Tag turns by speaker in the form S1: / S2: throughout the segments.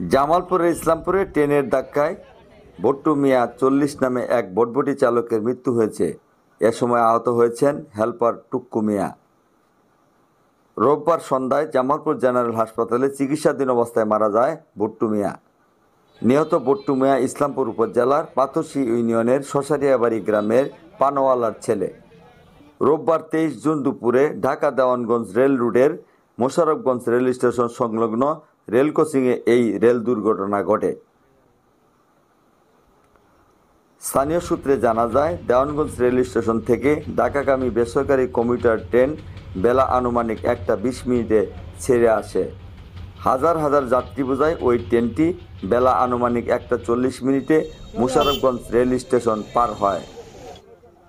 S1: জামালপুরের ইসলামপুরে ট্রেনের ধাক্কায় বট্টু মিয়া ৪০ নামে এক বটবটি চালকের মৃত্যু হয়েছে। এ সময় আহত হয়েছেন হেলপার টুক্কু মিয়া। রোববার সন্ধ্যায় জামালপুর জেনারেল হাসপাতালে চিকিৎসাধীন অবস্থায় মারা যায় বট্টু মিয়া। নিহত বট্টু মিয়া ইসলামপুর উপজেলার পাথরশী ইউনিয়নের শশারিয়াবাড়ি গ্রামের পানওয়ালার ছেলে। রোববার ২৩ জুন দুপুরে ঢাকা দেওয়ানগঞ্জ রেল রুটের মোশাররফগঞ্জ রেল স্টেশন সংলগ্ন রেল ক্রসিংয়ে এই রেল দুর্ঘটনা ঘটে। স্থানীয় সূত্রে জানা যায়, দেওয়ানগঞ্জ রেল স্টেশন থেকে ঢাকাগামী বেসরকারি কমিউটার ট্রেন বেলা আনুমানিক ১টা ২০ ছেড়ে আসে। হাজার হাজার যাত্রী বোঝায় ওই ট্রেনটি বেলা আনুমানিক ১টা ৪০ মোশাররফগঞ্জ রেল স্টেশন পার হয়।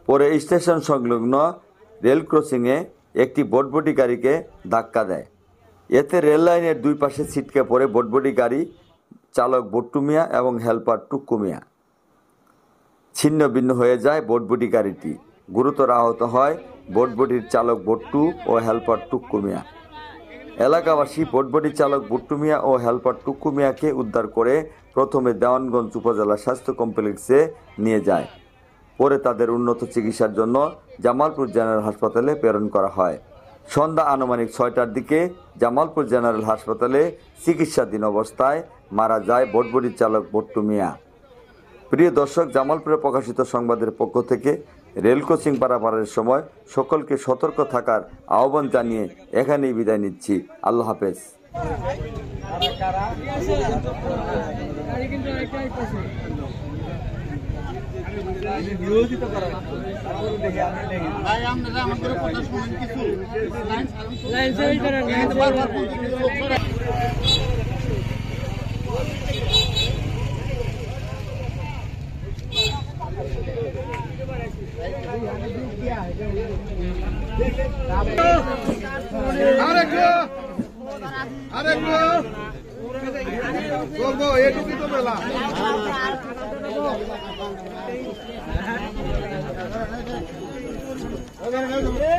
S1: পরে স্টেশন সংলগ্ন রেল ক্রসিংয়ে একটি বটবটি গাড়িকে ধাক্কা দেয়। এতে রেল লাইনের দুই পাশে ছিটকে পড়ে বটবটি গাড়ি চালক বট্টু মিয়া এবং হেলপার টুক্কু মিয়া। ছিন্ন ভিন্ন হয়ে যায় বটবটি গাড়িটি। গুরুতর আহত হয় বটবটির চালক বট্টু ও হেলপার টুক্কু মিয়া। এলাকাবাসী বটবটি চালক বট্টু মিয়া ও হেলপার টুক্কু মিয়াকে উদ্ধার করে প্রথমে দেওয়ানগঞ্জ উপজেলা স্বাস্থ্য কমপ্লেক্সে নিয়ে যায়। পরে তাদের উন্নত চিকিৎসার জন্য জামালপুর জেনারেল হাসপাতালে প্রেরণ করা হয়। সন্ধ্যা আনুমানিক ৬টার দিকে জামালপুর জেনারেল হাসপাতালে চিকিৎসাধীন অবস্থায় মারা যায় বটবটি চালক বট্টু মিয়া। প্রিয় দর্শক, জামালপুরে প্রকাশিত সংবাদের পক্ষ থেকে রেল ক্রসিং পারাপারের সময় সকলকে সতর্ক থাকার আহ্বান জানিয়ে এখানেই বিদায় নিচ্ছি। আল্লাহ হাফেজ।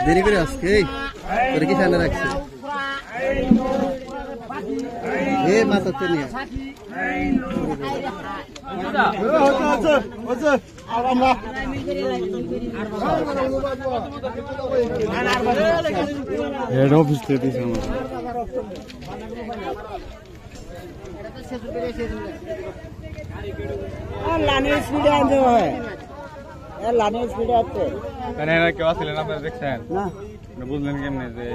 S2: দেরি করে আজকে তোর কি ঠান্ডা রাখছে এ মাথাতে নিয়ে হেড অফিস থেকে লাইনের স্পিডে আনতে হয়, লাইনের স্পিডে আসছে
S3: কেউ আসছিলেন আপনারা দেখছেন
S2: না?
S3: বুঝলেন কেমনে যে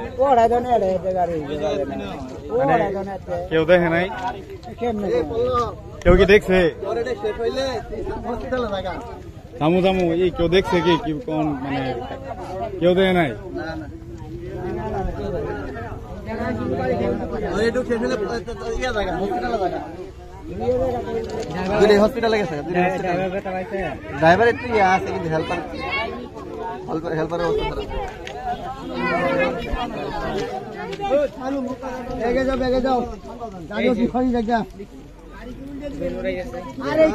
S3: কেউ দেখে নাই? কেউ কি দেখছে? থামু থামু, এই কেউ দেখছে কি কোন মানে কেউ দেখে নাই?
S2: হসপিটালে গেছে ড্রাইভার একটু ইয়ে আছে কিন্তু হেল্পার অবস্থা খারাপ।